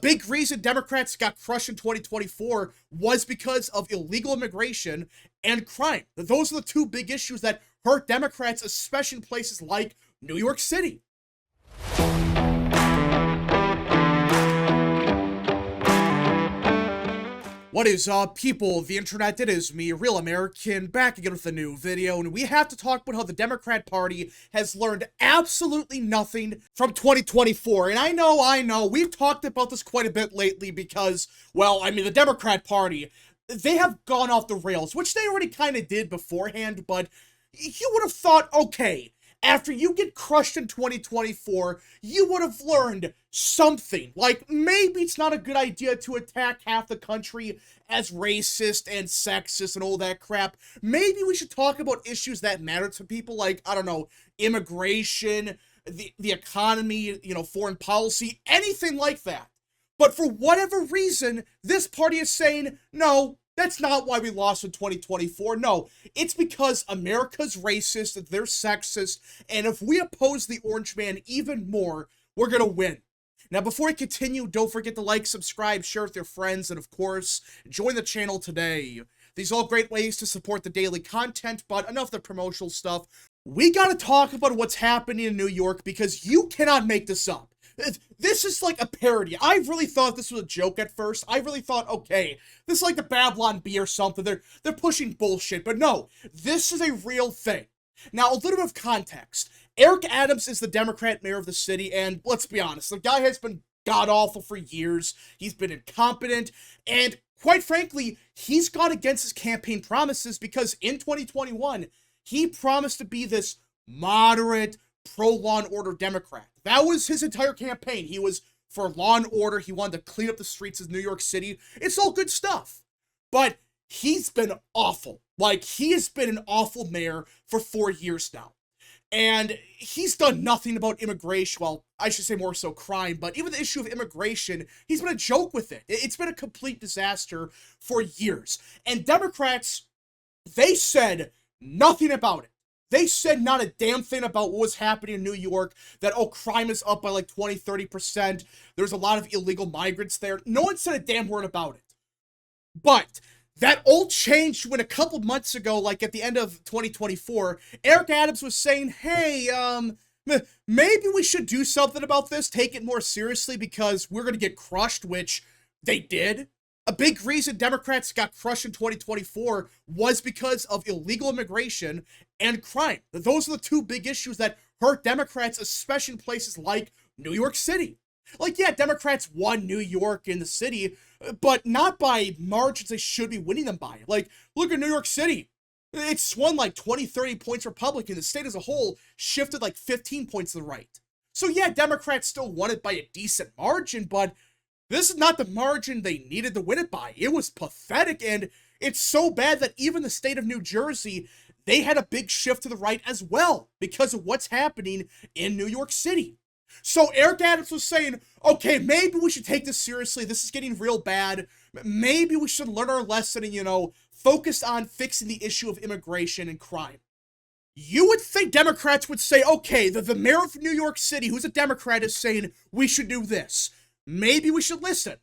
big reason Democrats got crushed in 2024 was because of illegal immigration and crime. Those are the two big issues that hurt Democrats, especially in places like New York City. What is up, people of the internet? It is me, Real American, back again with a new video, and we have to talk about how the Democrat Party has learned absolutely nothing from 2024. And I know, we've talked about this quite a bit lately because, well, I mean, the Democrat Party, they have gone off the rails, which they already kind of did beforehand, but you would have thought, okay, after you get crushed in 2024, you would have learned something. Like, maybe it's not a good idea to attack half the country as racist and sexist and all that crap. Maybe we should talk about issues that matter to people, like, I don't know, immigration, the economy, foreign policy, anything like that. But for whatever reason, this party is saying, no, that's not why we lost in 2024. No, it's because America's racist, they're sexist, and if we oppose the Orange Man even more, we're gonna win. Now, before I continue, don't forget to like, subscribe, share with your friends, and of course, join the channel today. These are all great ways to support the daily content, but enough of the promotional stuff. We gotta talk about what's happening in New York because you cannot make this up. This is like a parody. I really thought this was a joke at first. I really thought, okay, this is like the Babylon Bee or something. They're pushing bullshit, but no, this is a real thing. Now, a little bit of context. Eric Adams is the Democrat mayor of the city, and let's be honest, the guy has been god-awful for years. He's been incompetent, and quite frankly, he's gone against his campaign promises because in 2021, he promised to be this moderate, pro-law and order Democrat. That was his entire campaign. He was for law and order. He wanted to clean up the streets of New York City. It's all good stuff. But he's been awful. Like, he has been an awful mayor for 4 years now. And he's done nothing about immigration. Well, I should say more so crime. But even the issue of immigration, he's been a joke with it. It's been a complete disaster for years. And Democrats, they said nothing about it. They said not a damn thing about what was happening in New York, that, oh, crime is up by like 20, 30%. There's a lot of illegal migrants there. No one said a damn word about it. But that all changed when a couple months ago, like at the end of 2024, Eric Adams was saying, hey, maybe we should do something about this, take it more seriously because we're going to get crushed, which they did. A big reason Democrats got crushed in 2024 was because of illegal immigration and crime. Those are the two big issues that hurt Democrats, especially in places like New York City. Like, yeah, Democrats won New York in the city, but not by margins they should be winning them by. Like, look at New York City. It swung like 20, 30 points Republican. The state as a whole shifted like 15 points to the right. So yeah, Democrats still won it by a decent margin, but this is not the margin they needed to win it by. It was pathetic, and it's so bad that even the state of New Jersey, they had a big shift to the right as well because of what's happening in New York City. So Eric Adams was saying, okay, maybe we should take this seriously. This is getting real bad. Maybe we should learn our lesson and, focus on fixing the issue of immigration and crime. You would think Democrats would say, okay, the mayor of New York City, who's a Democrat, is saying we should do this. Maybe we should listen.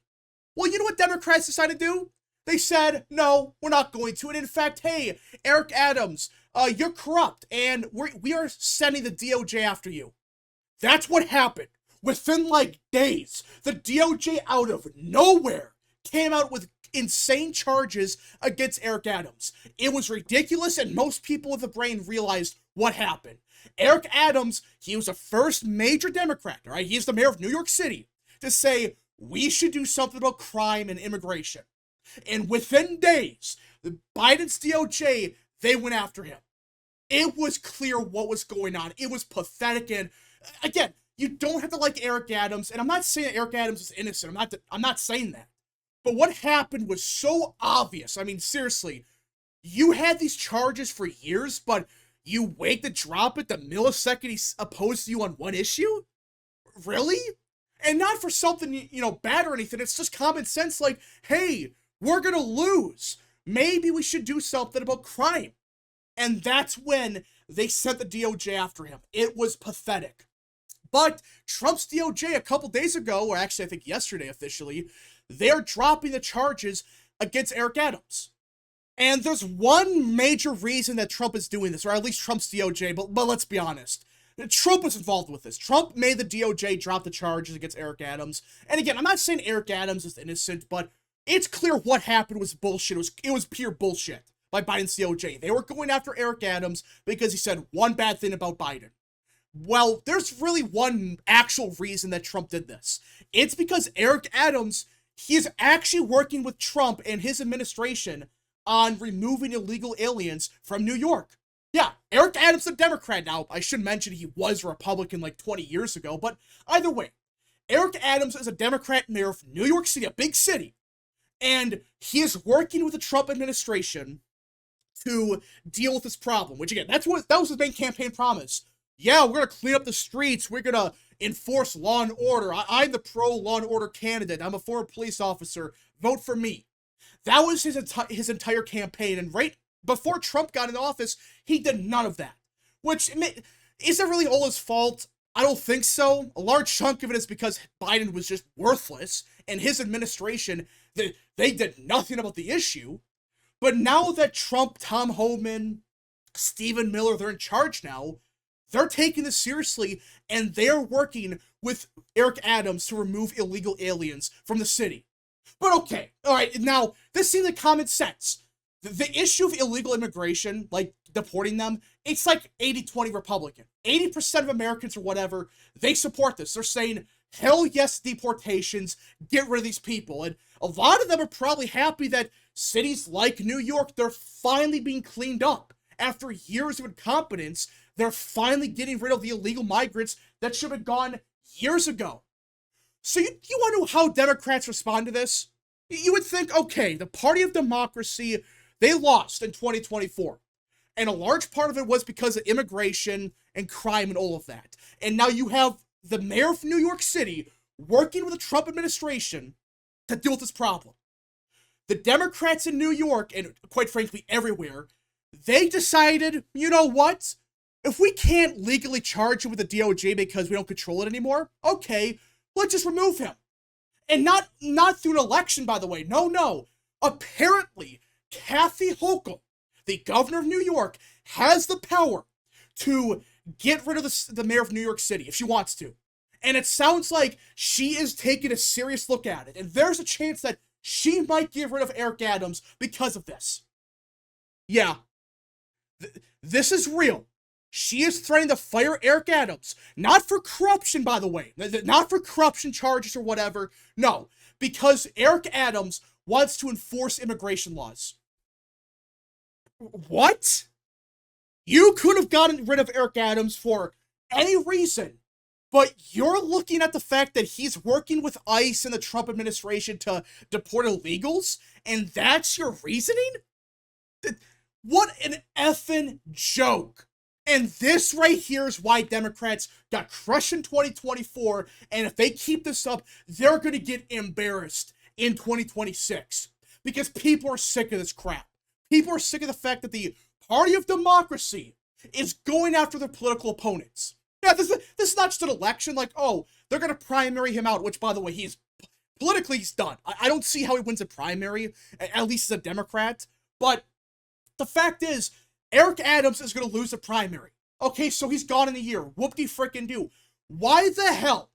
Well, you know what Democrats decided to do? They said, no, we're not going to. And in fact, hey, Eric Adams, you're corrupt, and we are sending the DOJ after you. That's what happened. Within, like, days, the DOJ out of nowhere came out with insane charges against Eric Adams. It was ridiculous, and most people with a brain realized what happened. Eric Adams, he was the first major Democrat, all right? He's the mayor of New York City, to say, we should do something about crime and immigration. And within days, the Biden's DOJ, they went after him. It was clear what was going on. It was pathetic, and again, you don't have to like Eric Adams, and I'm not saying Eric Adams is innocent. I'm not saying that. But what happened was so obvious. I mean, seriously, you had these charges for years, but you wait to drop it the millisecond he's opposed to you on one issue? Really? And not for something, bad or anything. It's just common sense, like, hey, we're gonna lose. Maybe we should do something about crime. And that's when they sent the DOJ after him. It was pathetic. But Trump's DOJ a couple days ago, or actually I think yesterday officially, they're dropping the charges against Eric Adams. And there's one major reason that Trump is doing this, or at least Trump's DOJ, but let's be honest. Trump was involved with this. Trump made the DOJ drop the charges against Eric Adams. And again, I'm not saying Eric Adams is innocent, but it's clear what happened was bullshit. It was pure bullshit by Biden's DOJ. They were going after Eric Adams because he said one bad thing about Biden. Well, there's really one actual reason that Trump did this. It's because Eric Adams, he is actually working with Trump and his administration on removing illegal aliens from New York. Yeah, Eric Adams is a Democrat now. I should mention he was a Republican like 20 years ago, but either way, Eric Adams is a Democrat mayor of New York City, a big city, and he is working with the Trump administration to deal with this problem, which again, that was his main campaign promise. Yeah, we're gonna clean up the streets, we're gonna enforce law and order. I'm the pro law and order candidate, I'm a former police officer, vote for me. That was his entire campaign, and right before Trump got in office, he did none of that. Which, is it really all his fault? I don't think so. A large chunk of it is because Biden was just worthless, and his administration, they did nothing about the issue. But now that Trump, Tom Homan, Stephen Miller, they're in charge now, they're taking this seriously, and they're working with Eric Adams to remove illegal aliens from the city. But okay, alright, now, this seems like common sense. The issue of illegal immigration, like deporting them, it's like 80-20 Republican. 80% of Americans or whatever, they support this. They're saying, hell yes, deportations, get rid of these people. And a lot of them are probably happy that cities like New York, they're finally being cleaned up. After years of incompetence, they're finally getting rid of the illegal migrants that should have gone years ago. So you want to know how Democrats respond to this? You would think, okay, the party of democracy, they lost in 2024. And a large part of it was because of immigration and crime and all of that. And now you have the mayor of New York City working with the Trump administration to deal with this problem. The Democrats in New York, and quite frankly everywhere, they decided, you know what? If we can't legally charge him with the DOJ because we don't control it anymore, okay, let's just remove him. And not through an election, by the way. No. Apparently, Kathy Hochul, the governor of New York, has the power to get rid of the mayor of New York City if she wants to. And it sounds like she is taking a serious look at it. And there's a chance that she might get rid of Eric Adams because of this. Yeah. This is real. She is threatening to fire Eric Adams. Not for corruption, by the way. Not for corruption charges or whatever. No. Because Eric Adams wants to enforce immigration laws. What? You could have gotten rid of Eric Adams for any reason, but you're looking at the fact that he's working with ICE and the Trump administration to deport illegals, and that's your reasoning? What an effing joke. And this right here is why Democrats got crushed in 2024, and if they keep this up, they're going to get embarrassed in 2026. Because people are sick of this crap. People are sick of the fact that the party of democracy is going after their political opponents. Yeah, this is not just an election, like, oh, they're going to primary him out, which, by the way, politically, he's done. I don't see how he wins a primary, at least as a Democrat, but the fact is, Eric Adams is going to lose the primary. Okay, so he's gone in a year. Whoop-de-frickin-do. Why the hell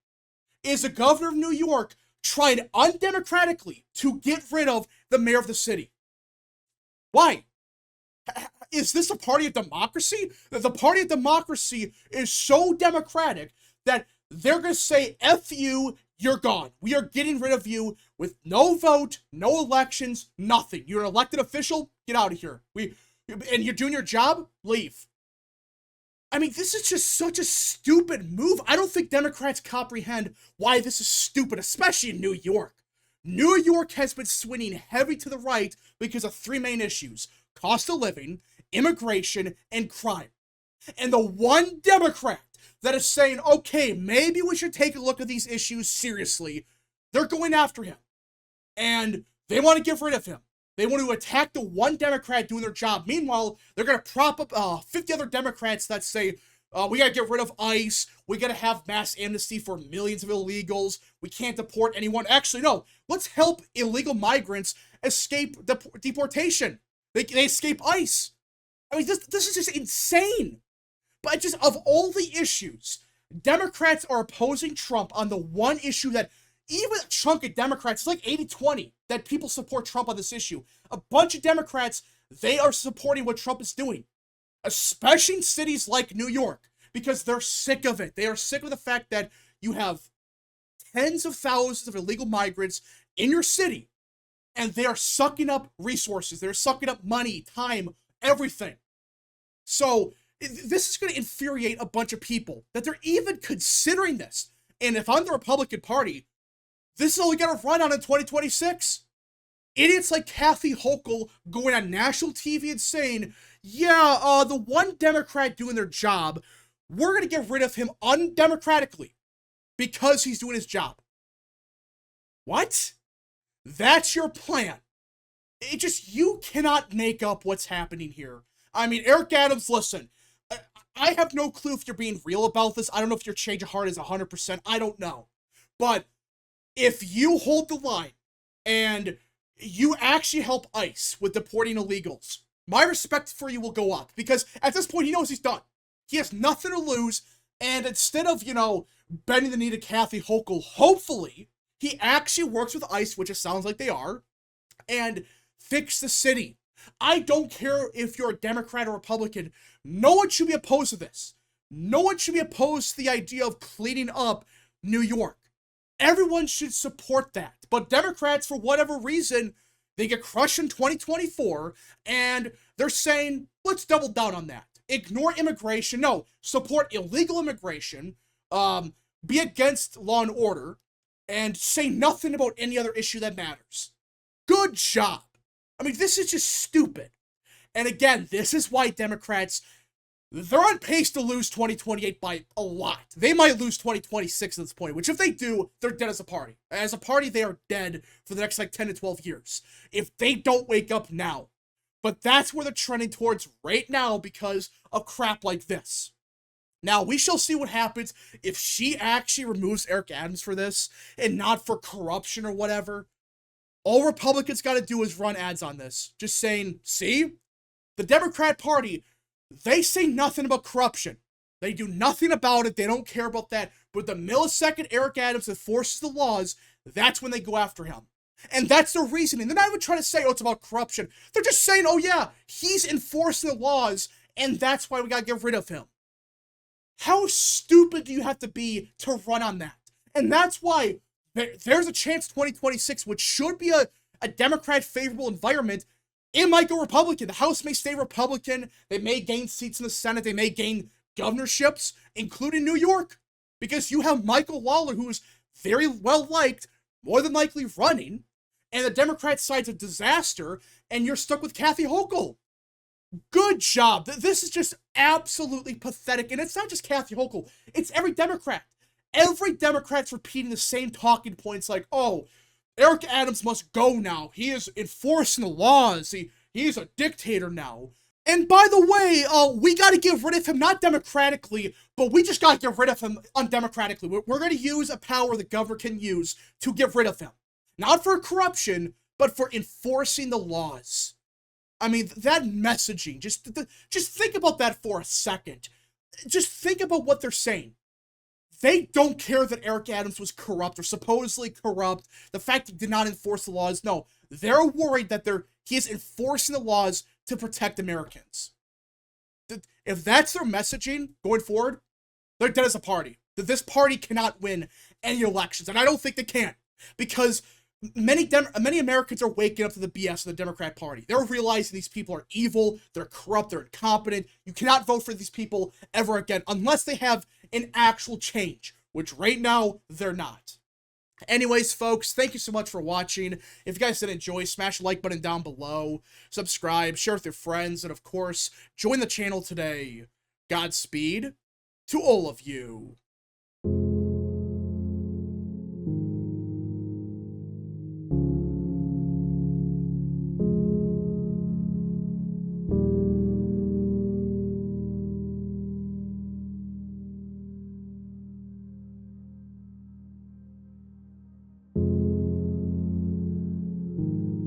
is the governor of New York trying undemocratically to get rid of the mayor of the city? Why? Is this a party of democracy? The party of democracy is so democratic that they're going to say, F you, you're gone. We are getting rid of you with no vote, no elections, nothing. You're an elected official, get out of here. And you're doing your job, leave. I mean, this is just such a stupid move. I don't think Democrats comprehend why this is stupid, especially in New York. New York has been swinging heavy to the right because of three main issues: cost of living, immigration, and crime. And the one Democrat that is saying, okay, maybe we should take a look at these issues seriously, they're going after him. And they want to get rid of him. They want to attack the one Democrat doing their job. Meanwhile, they're going to prop up 50 other Democrats that say, We gotta get rid of ICE. We gotta have mass amnesty for millions of illegals. We can't deport anyone. Actually, no. Let's help illegal migrants escape deportation. They escape ICE. I mean, this is just insane. But just of all the issues, Democrats are opposing Trump on the one issue that even a chunk of Democrats, it's like 80-20, that people support Trump on this issue. A bunch of Democrats, they are supporting what Trump is doing. Especially in cities like New York, because they're sick of it. They are sick of the fact that you have tens of thousands of illegal migrants in your city, and they are sucking up resources. They're sucking up money, time, everything. So this is going to infuriate a bunch of people that they're even considering this. And if I'm the Republican Party, this is all we got to run on in 2026. Idiots like Kathy Hochul going on national TV and saying, yeah, the one Democrat doing their job, we're going to get rid of him undemocratically because he's doing his job. What? That's your plan. You cannot make up what's happening here. I mean, Eric Adams, listen, I have no clue if you're being real about this. I don't know if your change of heart is 100%. I don't know. But if you hold the line and you actually help ICE with deporting illegals, my respect for you will go up, because at this point he knows he's done. He has nothing to lose, and instead of, bending the knee to Kathy Hochul, hopefully he actually works with ICE, which it sounds like they are, and fix the city. I don't care if you're a Democrat or Republican. No one should be opposed to this. No one should be opposed to the idea of cleaning up New York. Everyone should support that. But Democrats, for whatever reason, they get crushed in 2024, and they're saying, let's double down on that. Ignore immigration. No, support illegal immigration, be against law and order, and say nothing about any other issue that matters. Good job. I mean, this is just stupid. And again, this is why Democrats, they're on pace to lose 2028 by a lot. They might lose 2026 at this point, which if they do, they're dead as a party. As a party, they are dead for the next 10 to 12 years. If they don't wake up now. But that's where they're trending towards right now because of crap like this. Now, we shall see what happens if she actually removes Eric Adams for this and not for corruption or whatever. All Republicans got to do is run ads on this. Just saying, see? The Democrat Party, they say nothing about corruption. They do nothing about it. They don't care about that. But the millisecond Eric Adams enforces the laws, that's when they go after him. And that's their reasoning. They're not even trying to say, oh, it's about corruption. They're just saying, oh, yeah, he's enforcing the laws, and that's why we got to get rid of him. How stupid do you have to be to run on that? And that's why there's a chance 2026, which should be a Democrat-favorable environment, it might go Republican. The House may stay Republican. They may gain seats in the Senate. They may gain governorships, including New York, because you have Michael Lawler, who is very well liked, more than likely running, and the Democrat side's a disaster, and you're stuck with Kathy Hochul. Good job. This is just absolutely pathetic, and it's not just Kathy Hochul. It's every Democrat. Every Democrat's repeating the same talking points like, oh, Eric Adams must go now. He is enforcing the laws. He's a dictator now. And by the way, we got to get rid of him, not democratically, but we just got to get rid of him undemocratically. We're going to use a power the government can use to get rid of him. Not for corruption, but for enforcing the laws. I mean, that messaging, just think about that for a second. Just think about what they're saying. They don't care that Eric Adams was corrupt or supposedly corrupt. The fact he did not enforce the laws. No, they're worried that he is enforcing the laws to protect Americans. If that's their messaging going forward, they're dead as a party. This party cannot win any elections, and I don't think they can, because many Americans are waking up to the BS of the Democrat Party. They're realizing these people are evil, they're corrupt, they're incompetent. You cannot vote for these people ever again unless they have an actual change, which right now they're not. Anyways, folks, thank you so much for watching. If you guys did enjoy, smash the like button down below, subscribe, share with your friends, and of course, join the channel today. Godspeed to all of you.